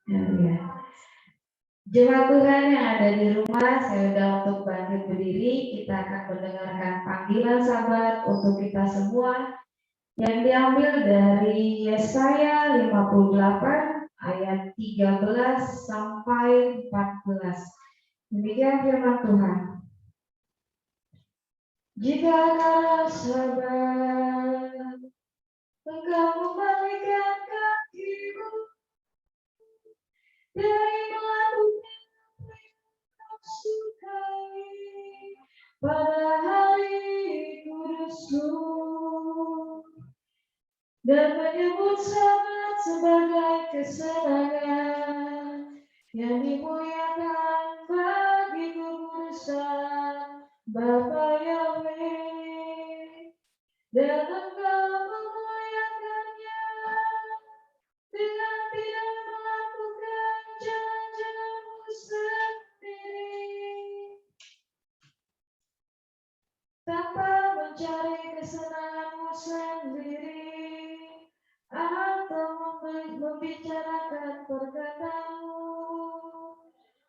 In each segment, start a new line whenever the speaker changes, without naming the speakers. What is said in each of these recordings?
Ya. Jemaat Tuhan yang ada di rumah, saya sudah untuk bangkit berdiri. Kita akan mendengarkan panggilan Sabat untuk kita semua yang diambil dari Yesaya 58 ayat 13 sampai 14. Demikian firman Tuhan. Jika karena sabar engkau membalikan kakimu dari melakukan apa yang kau sukai pada hari kudusku dan menyebut Sabat sebagai kesenangan yang dimuliakan bagi kekudusan Bapa Yahweh, dan engkau memuliakannya dengan tidak melakukan jalan-jalanmu sendiri, tanpa mencari kesenanganmu sendiri atau membicarakan perkataanmu,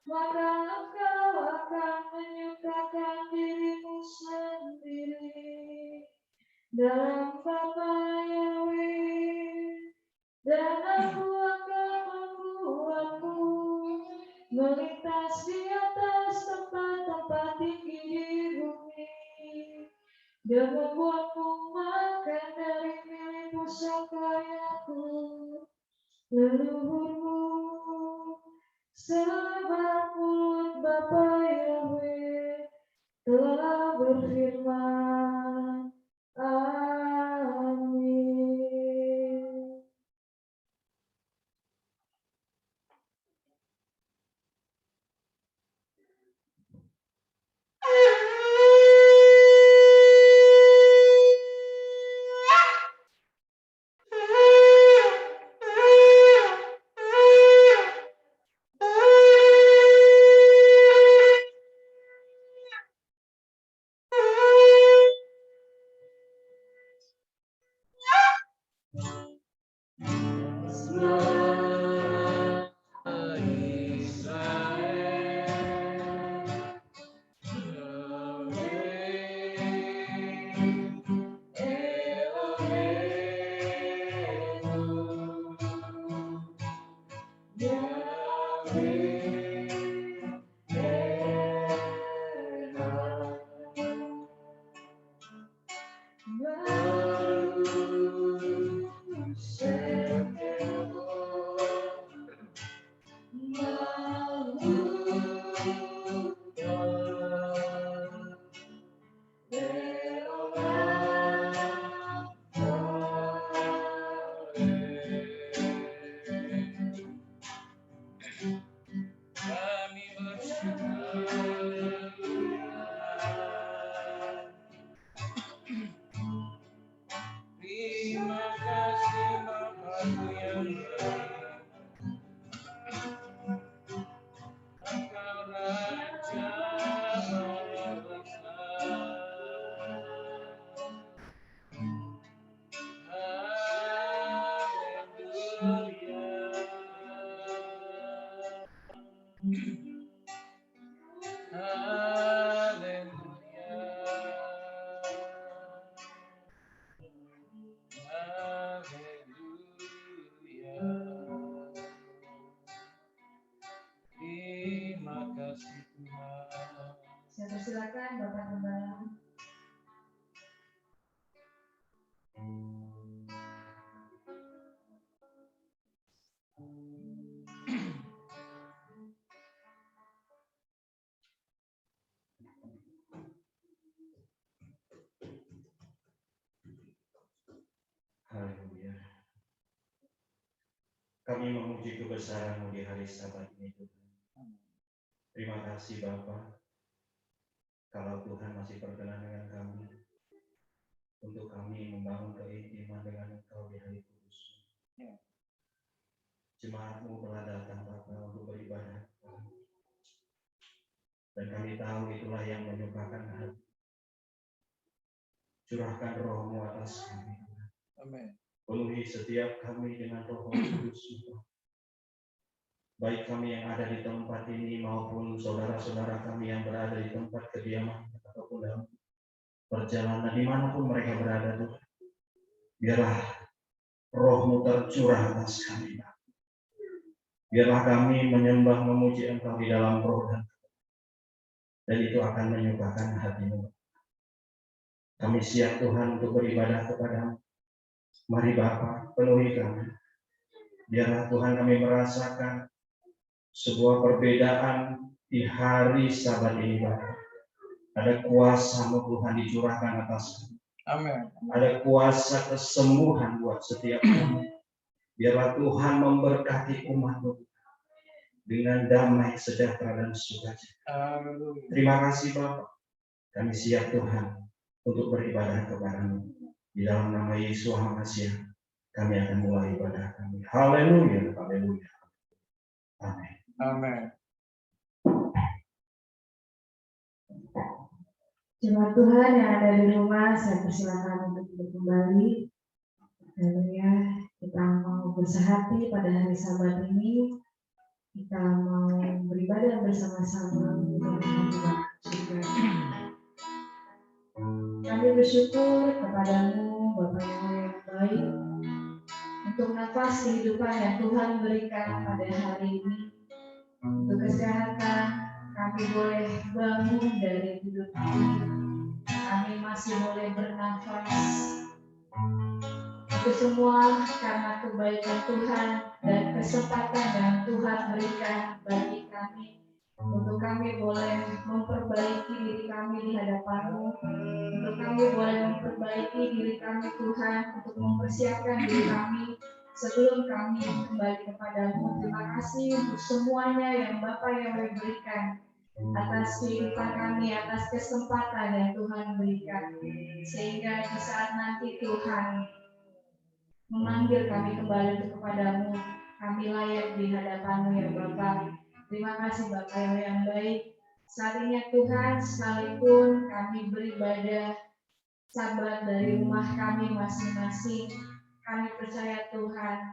maka engkau akan menyukakan dirimu sendiri dalam Bapa Yahweh, dan aku akan membuatmu melintas di atas tempat-tempat tinggi di bumi, dan membuatmu makan dari milik pusakayaku leluhurmu, sebab mulut Bapa Yahweh telah berfirman. Amin. Saya persilakan Bapak Gembala.
Haleluya. Kami memuji kebesaran-Mu di hari Sabat ini, Tuhan. Terima kasih Bapa, kalau Tuhan masih berkenan dengan kami, untuk kami membangun keintiman dengan Engkau di hari kudus. Jemaat-Mu telah datang Bapa untuk beribadah, dan kami tahu itulah yang menyukakan hati. Curahkan Roh-Mu atas kami, Tuhan.
Amin.
Penuhi setiap kami dengan Roh Kudus, baik kami yang ada di tempat ini maupun saudara-saudara kami yang berada di tempat kediaman ataupun dalam perjalanan dimanapun mereka berada, Tuhan. Biarlah Roh-Mu tercurah atas kami. Biarlah kami menyembah memuji Engkau di dalam roh dan itu akan menyukakan hati-Mu. Kami siap Tuhan untuk beribadah kepada-Mu. Mari Bapa, penuhi kami. Biarlah Tuhan kami merasakan sebuah perbedaan di hari Sabat ini, Bapa. Ada kuasa-Mu Tuhan dicurahkan atas kami.
Amin.
Ada kuasa kesembuhan buat setiap kami. Biarlah Tuhan memberkati umat-Mu dengan damai, sejahtera, dan sukacita. Terima kasih Bapak. Kami siap Tuhan untuk beribadah kepada-Mu. Di dalam nama Yesus Hamasiah, kami akan mulai ibadah kami. Haleluya, haleluya. Amin.
Amin.
Jemaat Tuhan yang ada di rumah, saya persilakan untuk duduk kembali. Haleluya. Kita mau bersehati pada hari Sabat ini. Kita mau beribadah bersama-sama untuk Tuhan juga. Kami bersyukur kepadamu, Bapa yang baik, untuk nafas kehidupan yang Tuhan berikan pada hari ini. Untuk kesehatan, kami boleh bangun dari tidur ini. Kami masih boleh bernafas. Itu semua karena kebaikan Tuhan dan kesempatan yang Tuhan berikan bagi kami. Untuk kami boleh memperbaiki diri kami di hadapan-Mu. Untuk kami boleh memperbaiki diri kami Tuhan. Untuk mempersiapkan diri kami sebelum kami kembali kepada-Mu. Terima kasih untuk semuanya yang Bapa yang berikan atas kehidupan kami, atas kesempatan yang Tuhan berikan. Sehingga di saat nanti Tuhan memanggil kami kembali untuk kepada-Mu, kami layak di hadapan-Mu ya Bapa. Terima kasih Bapa yang baik. Saat ini Tuhan, sekalipun kami beribadah Sabat dari rumah kami masing-masing, kami percaya Tuhan,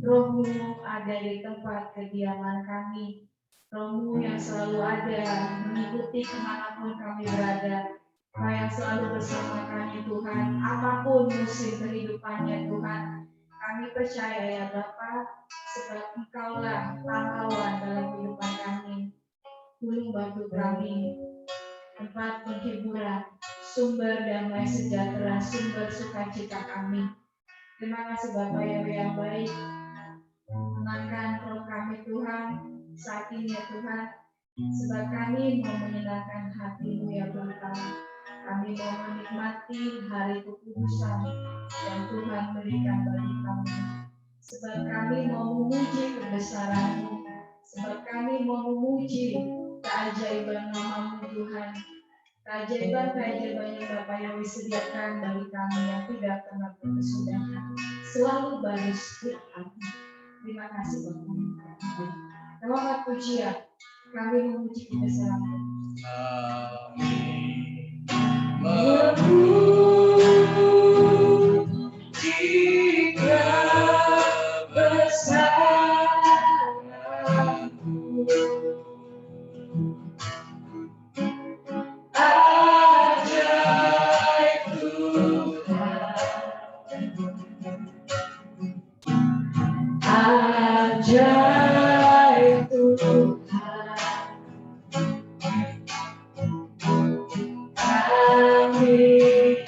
Roh-Mu ada di tempat kediaman kami. Roh-Mu yang selalu ada mengikuti kemanapun kami berada. Kau yang selalu bersama kami Tuhan, apapun musim kehidupannya Tuhan, kami percaya ya Bapa, sebab Engkaulah pahlawan dalam kehidupan kami, gunung batu kami, tempat penghiburan, sumber damai sejahtera, sumber sukacita kami. Terima kasih Bapa yang baik, tenangkan roh kami Tuhan saat ini ya Tuhan, sebab kami mau menyenangkan hati-Mu ya Bapa. Kami mau menikmati hari kekudusan yang Tuhan berikan bagi kami. Sebab kami mau memuji kebesaran-Mu. Sebab kami mau memuji keajaiban nama-Mu Tuhan. Keajaiban-keajaiban yang Bapa yang disediakan bagi kami yang tidak pernah berkesudahan. Selalu baru setiap hari. Terima kasih Bapa. Terima pujian. Kami memuji kebesaran-Mu.
Memuji kebesaran-Mu, ajaib Tuhan, ajaib Tuhan. Kami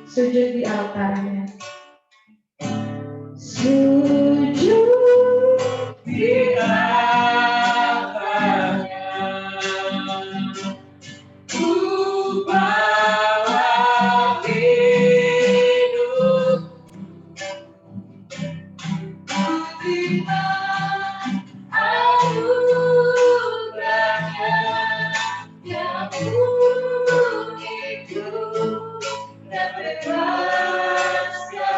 Sujud di altarnya. Sujud di altarnya. Ku bawa hidup. Ku terima anugerahnya yang uniku dan bebaskan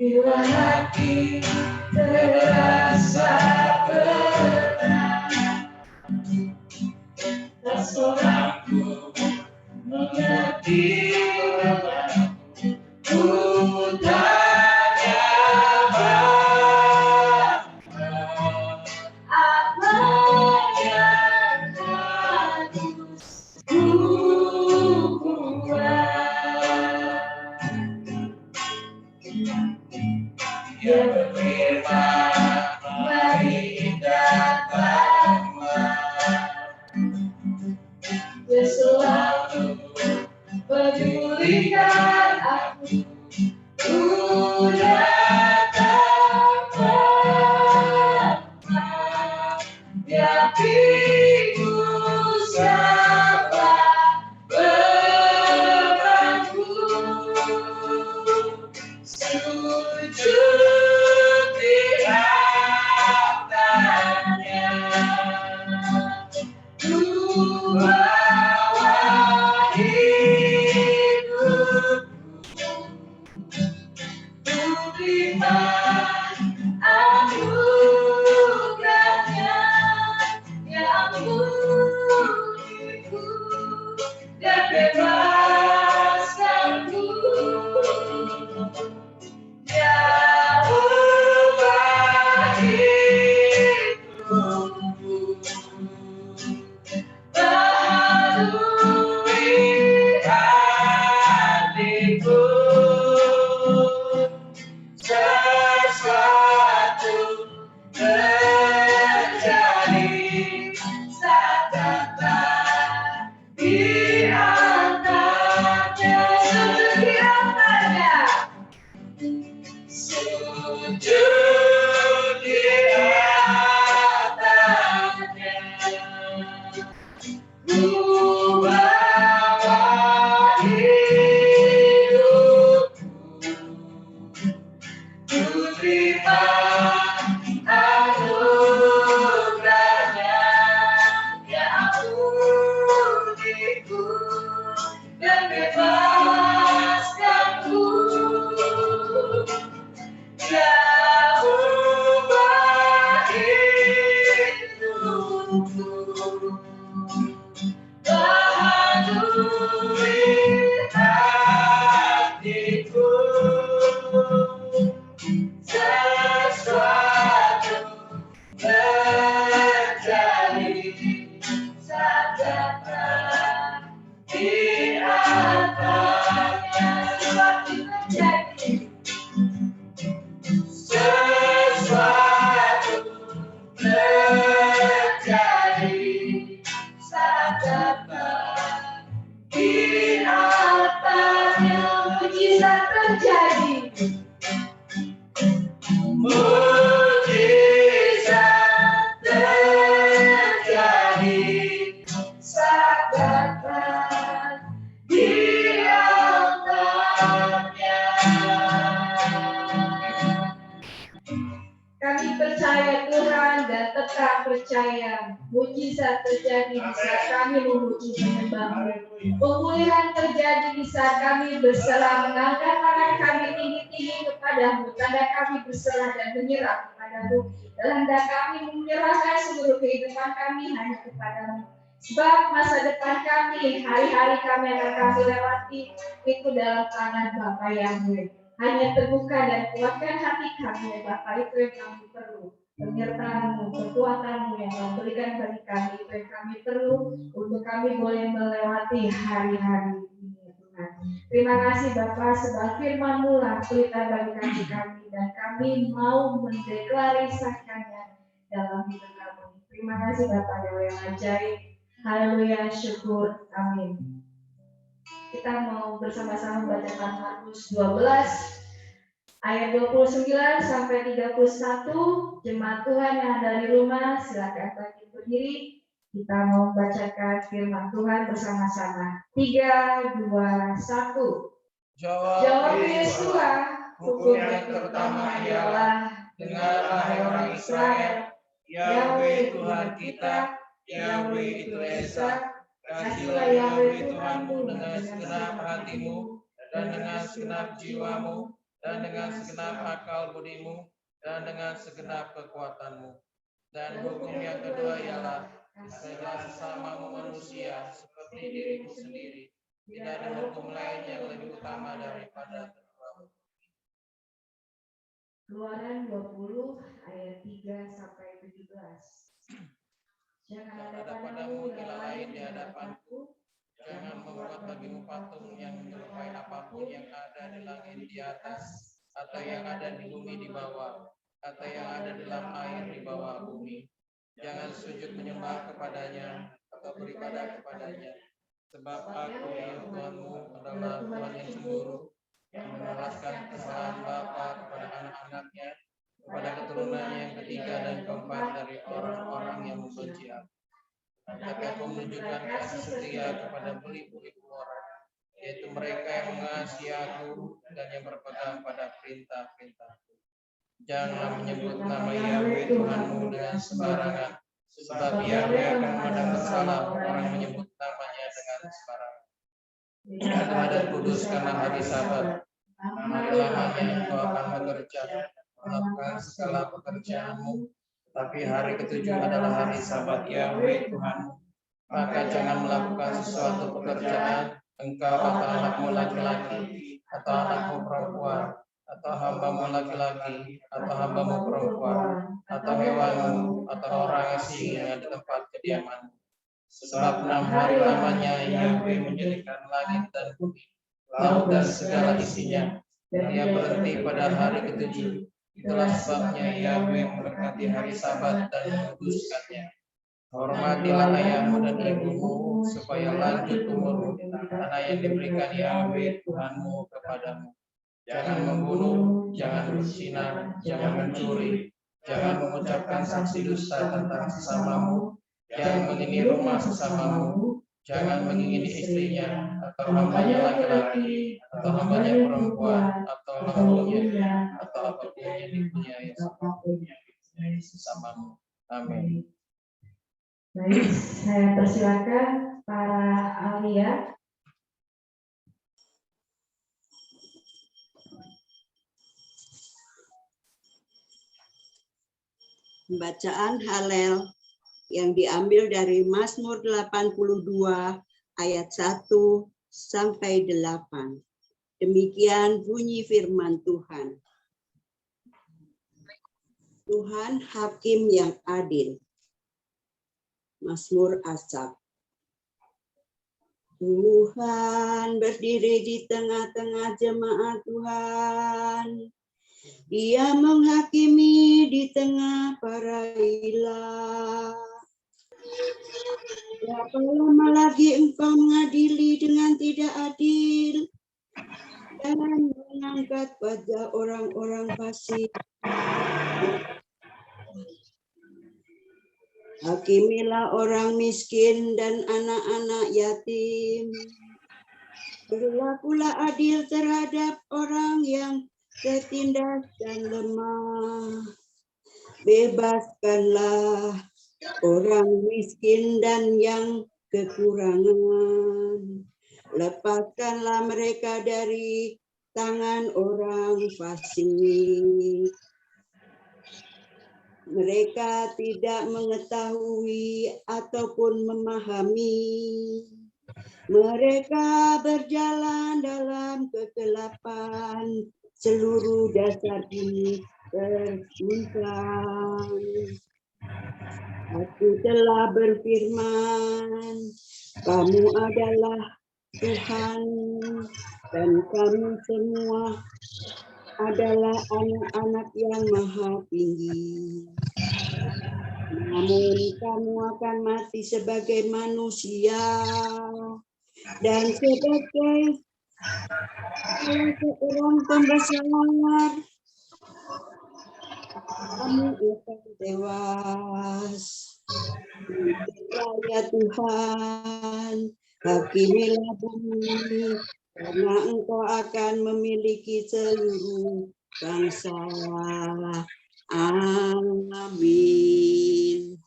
Bila hati terasa berat, tak seorang pun mengerti. Ku tanya apa yang harus ku buat. Dia berfirman, mari datanglah. Dia selalu pedulikan aku. Ku datanglah. Dia pikul siapa bebanku. Sujud di atasnya, ku bawa hidupku, ku terima anugerahnya yang murniku dan bebaskanku.
Percaya mujizat terjadi di saat kami memuji menyembah-Mu. Pemulihan terjadi di saat kami berserah, mengangkat tangan kami tinggi-tinggi kepadamu, tanda kami berserah dan menyerah kepadamu, tanda kami menyerahkan seluruh kehidupan kami hanya kepadamu. Sebab masa depan kami, hari-hari kami akan kami lewati itu dalam tangan Bapa yang baik. Hanya terbuka dan kuatkan hati kami, Bapa, itu yang kami perlu. penyertaan-Mu, kekuatan-Mu yang Kau berikan bagi kami, supaya kami perlu untuk kami boleh melewati hari-hari ini, Tuhan. Terima kasih Bapa, sebab firman-Mu lah pelita bagi kami dan kami mau mendeklarasikannya dalam hidup kami. Terima kasih Bapa yang ajaib. Haleluya, syukur, amin. Kita mau bersama-sama membacakan Markus 12 ayat 29 sampai 31. Jemaat Tuhan yang ada di rumah, silakan bangkit berdiri. Kita mau membacakan firman Tuhan bersama-sama. 3, 2, 1. Jawab Yesua, hukum yang pertama ialah, dengarlah hai orang Israel, Yahweh Tuhan kita, Yahweh itu Esa. Kasihlah Yahweh Tuhanmu dengan segenap hatimu, dan dengan segenap jiwamu, dan dengan segenap akal budimu, dan dengan segenap kekuatanmu. Dan hukum yang kedua ialah, kasihlah sesamamu manusia seperti dirimu sendiri. Tidak ada hukum lain yang lebih utama daripada kedua. Keluaran 20 ayat 3 sampai 17. Jangan ada padamu ilah lain di hadapanku. Jangan membuat bagimu patung yang menyerupai apapun yang ada di langit di atas, atau yang ada di bumi di bawah, atau yang ada dalam air di bawah bumi. Jangan sujud menyembah kepadanya atau beribadah kepadanya. Sebab aku, ya Tuhanmu, adalah Tuhan yang cemburu, yang membalaskan kesalahan bapa kepada anak-anaknya, kepada keturunannya yang ketiga dan keempat dari orang-orang yang membenci aku. Tetapi aku menunjukkan kasih setia kepada beribu-ribu orang, yaitu mereka yang mengasihi aku dan yang berpegang pada perintah-perintahku. Janganlah menyebut nama Yahweh Tuhanmu dengan sembarangan, sebab Yahweh akan memandang bersalah orang menyebut namanya dengan sembarangan. Ingatlah dan kuduskanlah hari Sabat. Hari-lamanya engkau akan bekerja, melakukan segala pekerjaanmu, tapi hari ketujuh adalah hari Sabat Yahweh Tuhanmu. Maka jangan melakukan sesuatu pekerjaan, engkau atau anakmu laki-laki, atau anakmu perempuan, atau hambamu laki-laki, atau hambamu perempuan, atau hewanmu, atau orang asingnya di tempat kediamanmu. Sebab 6 hari lamanya Yahweh menjadikan langit dan bumi, laut dan segala isinya, dan Ia berhenti pada hari ketujuh. Itulah sebabnya Yahweh memberkati hari Sabat dan menguduskannya. Hormatilah ayahmu dan ibumu, supaya lanjut umurmu di tanah yang diberikan Yahweh Tuhanmu kepadamu. Jangan membunuh, jangan berzina, jangan mencuri, jangan mengucapkan saksi dusta tentang sesamamu, jangan mengingini rumah sesamamu, jangan mengingini istrinya, atau hambanya laki-laki, atau hambanya perempuan, atau lambunya, atau apapun yang dipunyai sesamamu. Amin. Baik, saya persilakan para ahli.
Bacaan Halel yang diambil dari Mazmur 82 ayat 1 sampai 8. Demikian bunyi firman Tuhan. Tuhan hakim yang adil. Mazmur Asaf. Tuhan berdiri di tengah-tengah jemaat Tuhan. Dia menghakimi di tengah para ilah. Berapa lama lagi engkau mengadili dengan tidak adil dan mengangkat wajah orang-orang fasik? Hakimilah orang miskin dan anak-anak yatim. Berlakulah adil terhadap orang yang tertindas dan lemah. Bebaskanlah orang miskin dan yang kekurangan. Lepaskanlah mereka dari tangan orang fasik. Mereka tidak mengetahui ataupun memahami. Mereka berjalan dalam kegelapan seluruh dasar bumi tersimpan. Aku telah berfirman, kamu adalah Tuhan, dan kami semua adalah anak-anak yang maha tinggi. Namun kamu akan mati sebagai manusia dan sebagai salah seorang pembesar. Kamu akan tewas. Ya Tuhan, hakimilah bumi, karena Engkau akan memiliki seluruh bangsa. Amin.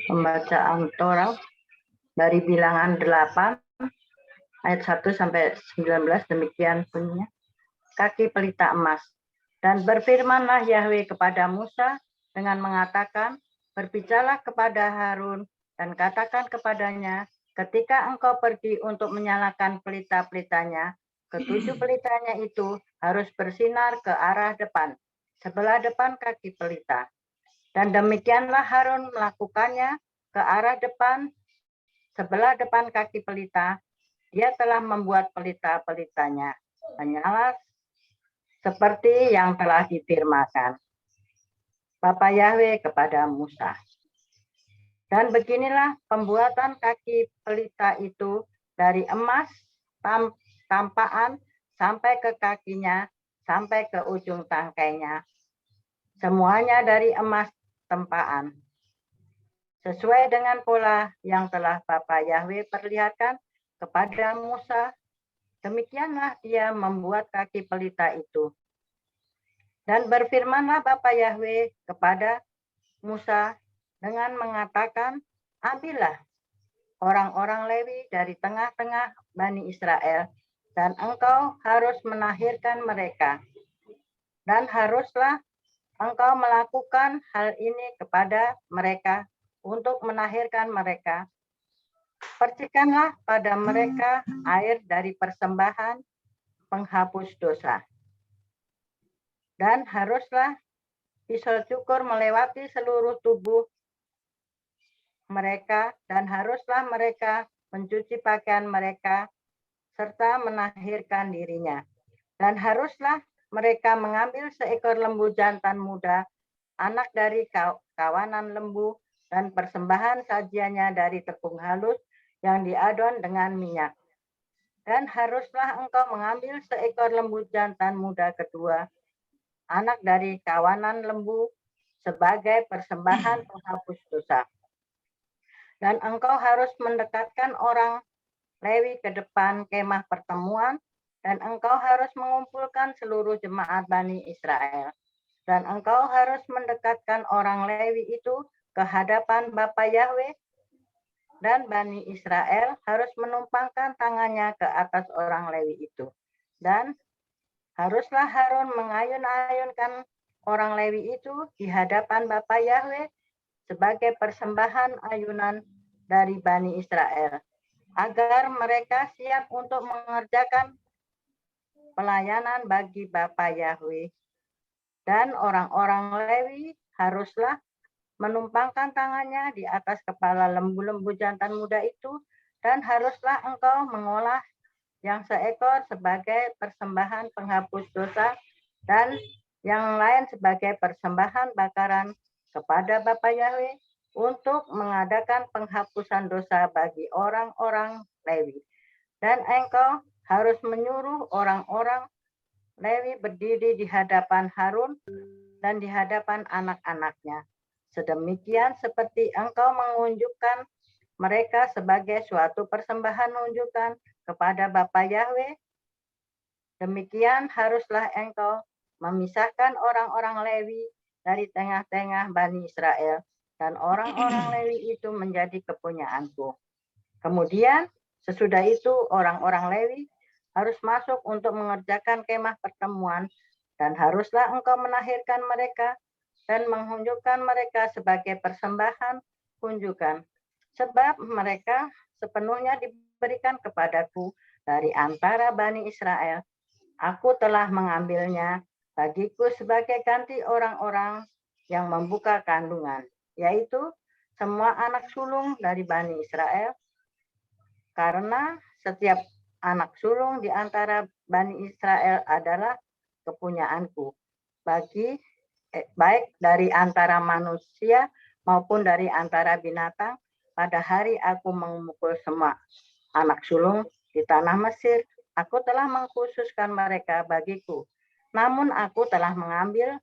Pembacaan Torah dari Bilangan 8 ayat 1 sampai 19, demikian bunyinya. Kaki pelita emas. Dan berfirmanlah Yahweh kepada Musa dengan mengatakan, berbicaralah kepada Harun dan katakan kepadanya, ketika engkau pergi untuk menyalakan pelita-pelitanya, ketujuh pelitanya itu harus bersinar ke arah depan, sebelah depan kaki pelita. Dan demikianlah Harun melakukannya ke arah depan, sebelah depan kaki pelita. Dia telah membuat pelita-pelitanya menyala seperti yang telah difirmankan Bapa Yahweh kepada Musa. Dan beginilah pembuatan kaki pelita itu dari emas tampaan sampai ke kakinya, sampai ke ujung tangkainya. Semuanya dari emas tempaan. Sesuai dengan pola yang telah Bapa Yahweh perlihatkan kepada Musa, demikianlah dia membuat kaki pelita itu. Dan berfirmanlah Bapa Yahweh kepada Musa dengan mengatakan, ambillah orang-orang Lewi dari tengah-tengah Bani Israel, dan engkau harus menahirkan mereka. Dan haruslah engkau melakukan hal ini kepada mereka untuk menahirkan mereka. Percikanlah pada mereka air dari persembahan penghapus dosa. Dan haruslah pisau cukur melewati seluruh tubuh mereka, dan haruslah mereka mencuci pakaian mereka serta menahirkan dirinya. Dan haruslah mereka mengambil seekor lembu jantan muda, anak dari kawanan lembu, dan persembahan sajiannya dari tepung halus yang diadon dengan minyak. Dan haruslah engkau mengambil seekor lembu jantan muda kedua, anak dari kawanan lembu, sebagai persembahan penghapus dosa. Dan engkau harus mendekatkan orang Lewi ke depan kemah pertemuan, dan engkau harus mengumpulkan seluruh jemaat Bani Israel. Dan engkau harus mendekatkan orang Lewi itu ke hadapan Bapa Yahweh, dan Bani Israel harus menumpangkan tangannya ke atas orang Lewi itu. Dan haruslah Harun mengayun-ayunkan orang Lewi itu di hadapan Bapa Yahweh sebagai persembahan ayunan dari Bani Israel, agar mereka siap untuk mengerjakan pelayanan bagi Bapa Yahweh. Dan orang-orang Lewi haruslah menumpangkan tangannya di atas kepala lembu-lembu jantan muda itu, dan haruslah engkau mengolah yang seekor sebagai persembahan penghapus dosa, dan yang lain sebagai persembahan bakaran kepada Bapa Yahweh untuk mengadakan penghapusan dosa bagi orang-orang Lewi. Dan engkau harus menyuruh orang-orang Lewi berdiri di hadapan Harun dan di hadapan anak-anaknya. Sedemikian seperti engkau mengunjukkan mereka sebagai suatu persembahan unjukan kepada Bapa Yahweh, demikian haruslah engkau memisahkan orang-orang Lewi dari tengah-tengah Bani Israel, dan orang-orang Lewi itu menjadi kepunyaanku. Kemudian sesudah itu orang-orang Lewi harus masuk untuk mengerjakan kemah pertemuan, dan haruslah engkau menahirkan mereka dan menghunjukkan mereka sebagai persembahan kunjukan. Sebab mereka sepenuhnya diberikan kepadaku dari antara Bani Israel, aku telah mengambilnya bagiku sebagai ganti orang-orang yang membuka kandungan, yaitu semua anak sulung dari Bani Israel, karena setiap anak sulung di antara Bani Israel adalah kepunyaanku, baik dari antara manusia maupun dari antara binatang. Pada hari aku memukul semua anak sulung di tanah Mesir, aku telah mengkhususkan mereka bagiku. Namun aku telah mengambil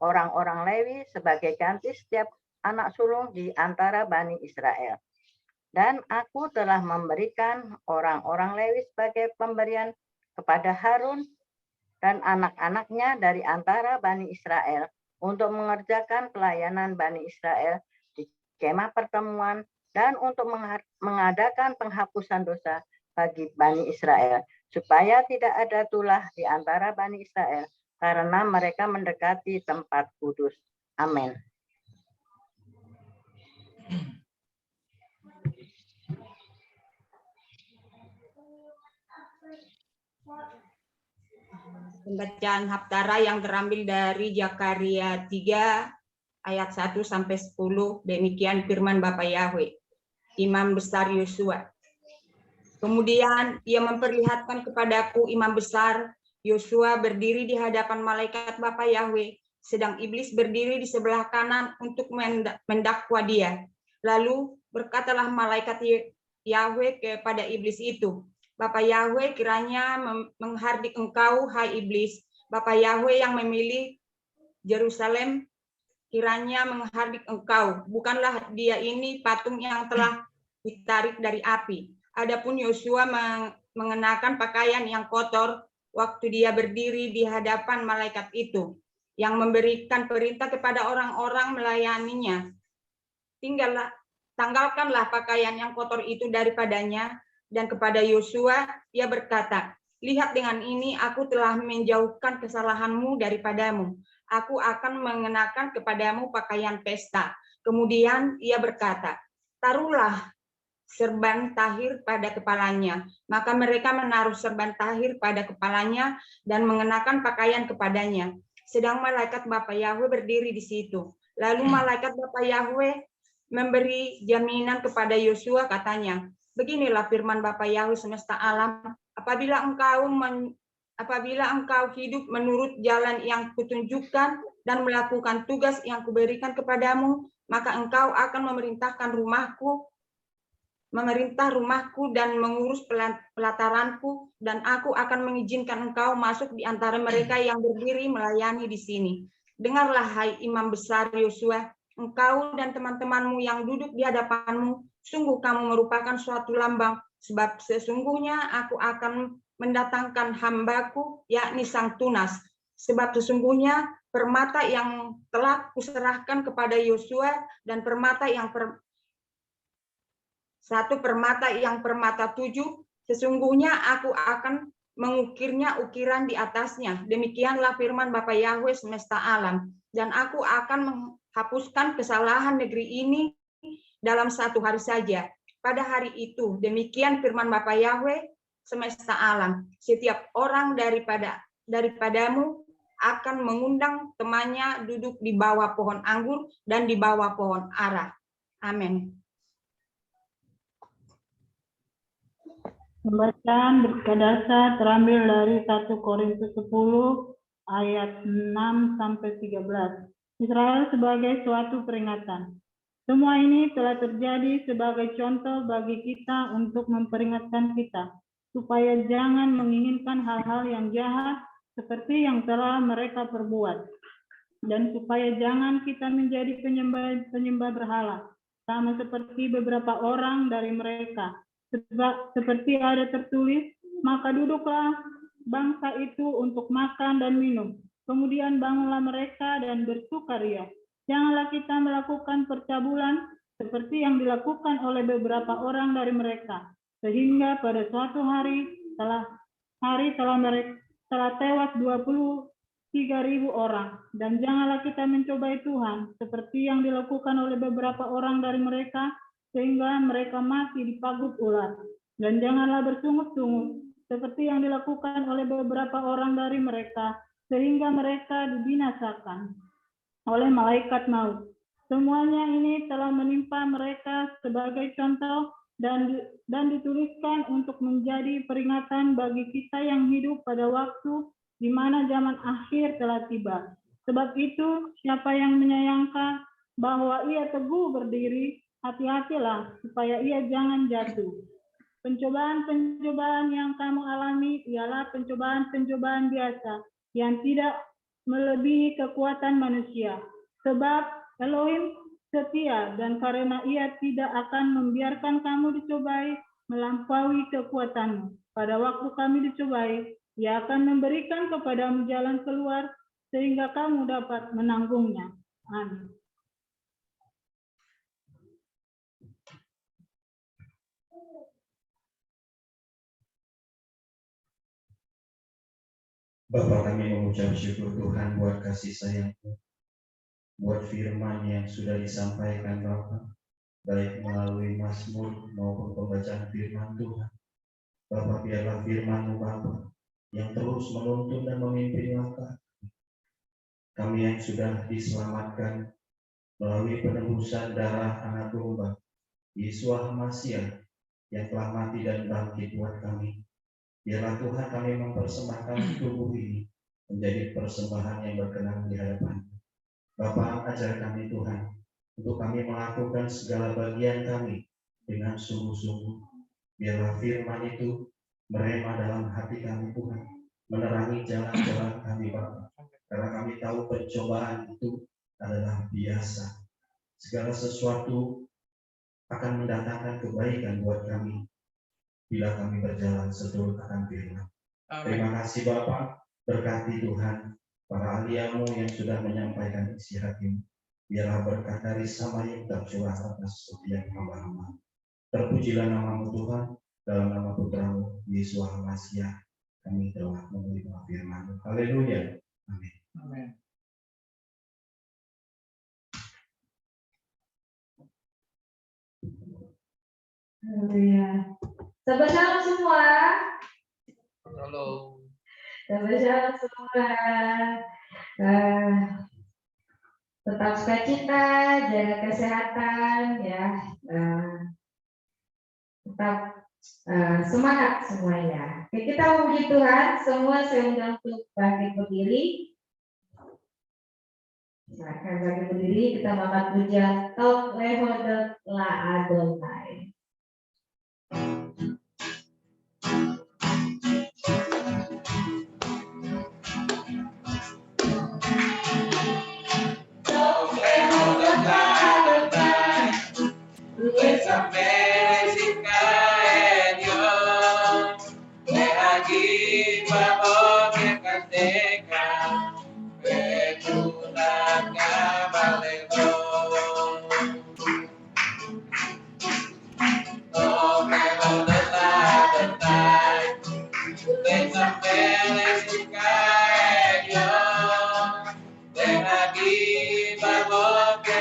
orang-orang Lewi sebagai ganti setiap anak sulung di antara Bani Israel. Dan aku telah memberikan orang-orang Lewi sebagai pemberian kepada Harun dan anak-anaknya dari antara Bani Israel untuk mengerjakan pelayanan Bani Israel di kemah pertemuan dan untuk mengadakan penghapusan dosa bagi Bani Israel, supaya tidak ada tulah di antara Bani Israel, karena mereka mendekati tempat kudus. Amin.
Pembacaan Haftarah yang terambil dari Zakaria 3 ayat 1 sampai 10. Demikian firman Bapa Yahweh. Imam besar Yosua. Kemudian ia memperlihatkan kepadaku imam besar Yosua berdiri di hadapan malaikat Bapa Yahweh, sedang iblis berdiri di sebelah kanan untuk mendakwa dia. Lalu berkatalah malaikat Yahweh kepada iblis itu, Bapa Yahweh kiranya menghardik engkau, hai iblis. Bapa Yahweh yang memilih Yerusalem kiranya menghardik engkau. Bukanlah dia ini patung yang telah ditarik dari api. Adapun Yosua mengenakan pakaian yang kotor waktu dia berdiri di hadapan malaikat itu, yang memberikan perintah kepada orang-orang melayaninya. Tanggalkanlah pakaian yang kotor itu daripadanya. Dan kepada Yosua ia berkata, lihat, dengan ini aku telah menjauhkan kesalahanmu daripadamu. Aku akan mengenakan kepadamu pakaian pesta. Kemudian ia berkata, taruhlah serban tahir pada kepalanya. Maka mereka menaruh serban tahir pada kepalanya dan mengenakan pakaian kepadanya. Sedang malaikat Bapa Yahweh berdiri di situ. Lalu malaikat Bapa Yahweh memberi jaminan kepada Yosua, katanya, beginilah firman Bapa Yahweh semesta alam, apabila engkau hidup menurut jalan yang kutunjukkan dan melakukan tugas yang kuberikan kepadamu, maka engkau akan memerintah rumahku dan mengurus pelataranku, dan aku akan mengizinkan engkau masuk di antara mereka yang berdiri melayani di sini. Dengarlah, hai imam besar Yosua, engkau dan teman-temanmu yang duduk di hadapanmu, sungguh kamu merupakan suatu lambang, sebab sesungguhnya aku akan mendatangkan hambaku, yakni sang tunas. Sebab sesungguhnya permata yang telah kuserahkan kepada Yosua dan permata yang permata 7, sesungguhnya aku akan mengukirnya ukiran di atasnya. Demikianlah firman Bapa Yahweh semesta alam. Dan aku akan menghapuskan kesalahan negeri ini dalam 1 hari saja. Pada hari itu, demikian firman Bapa Yahweh semesta alam, setiap orang daripadamu akan mengundang temannya duduk di bawah pohon anggur dan di bawah pohon ara. Amin.
Pembacaan berdasar terambil dari 1 Korintus 10 ayat 6 sampai 13. Israel sebagai suatu peringatan. Semua ini telah terjadi sebagai contoh bagi kita untuk memperingatkan kita, supaya jangan menginginkan hal-hal yang jahat seperti yang telah mereka perbuat, dan supaya jangan kita menjadi penyembah berhala, sama seperti beberapa orang dari mereka. Sebab seperti ada tertulis, maka duduklah bangsa itu untuk makan dan minum. Kemudian bangunlah mereka dan bersukaria. Janganlah kita melakukan percabulan seperti yang dilakukan oleh beberapa orang dari mereka, sehingga pada suatu hari telah tewas 23.000 orang. Dan janganlah kita mencobai Tuhan seperti yang dilakukan oleh beberapa orang dari mereka, sehingga mereka mati dipagut ular. Dan janganlah bersungut-sungut seperti yang dilakukan oleh beberapa orang dari mereka, sehingga mereka dibinasakan oleh malaikat maut. Semuanya ini telah menimpa mereka sebagai contoh dan dituliskan untuk menjadi peringatan bagi kita yang hidup pada waktu di mana zaman akhir telah tiba. Sebab itu, siapa yang menyayangkan bahwa ia teguh berdiri, hati-hatilah supaya ia jangan jatuh. Pencobaan-pencobaan yang kamu alami ialah pencobaan-pencobaan biasa yang tidak melebihi kekuatan manusia. Sebab Elohim setia, dan karena ia tidak akan membiarkan kamu dicobai melampaui kekuatanmu. Pada waktu kami dicobai, ia akan memberikan kepadamu jalan keluar sehingga kamu dapat menanggungnya. Amin.
Bapa, kami mengucap syukur Tuhan buat kasih sayang-Mu, buat firman yang sudah disampaikan Bapa, baik melalui Mazmur maupun pembacaan firman Tuhan. Bapa, biarlah firman-Mu Bapa yang terus menuntun dan memimpin langkah kami yang sudah diselamatkan melalui penebusan darah anak domba Yeshua Hamasyah yang telah mati dan bangkit buat kami. Biarlah Tuhan kami mempersembahkan tubuh ini menjadi persembahan yang berkenan di hadapan. Bapa, ajar kami Tuhan, untuk kami melakukan segala bagian kami dengan sungguh-sungguh. Biarlah firman itu merema dalam hati kami Tuhan, menerangi jalan-jalan kami Bapa. Karena kami tahu pencobaan itu adalah biasa. Segala sesuatu akan mendatangkan kebaikan buat kami bila kami berjalan seturut akan firman. Terima kasih Bapa, berkati Tuhan para ahli-Mu yang sudah menyampaikan isi hati-Mu. Biarlah berkat dari Sama-Nya tercurah atas setiap hamba-Hamba. Terpujilah nama-Mu Tuhan, dalam nama Putra-Mu Yesus Hamasyah kami telah menerima firman-Mu. Haleluya. Amin.
Amin.
Haleluya. Shabbat shalom semua.
Halo.
Shabbat shalom semua. Tetap sukacita, jaga kesehatan ya. Tetap semangat semuanya. Oke, kita memuji Tuhan. Semua saya undang untuk bangkit berdiri. Silakan bangkit berdiri. Kita mengangkat pujian Tok Lehodot La Adonai.
Deja aquí, vamos, que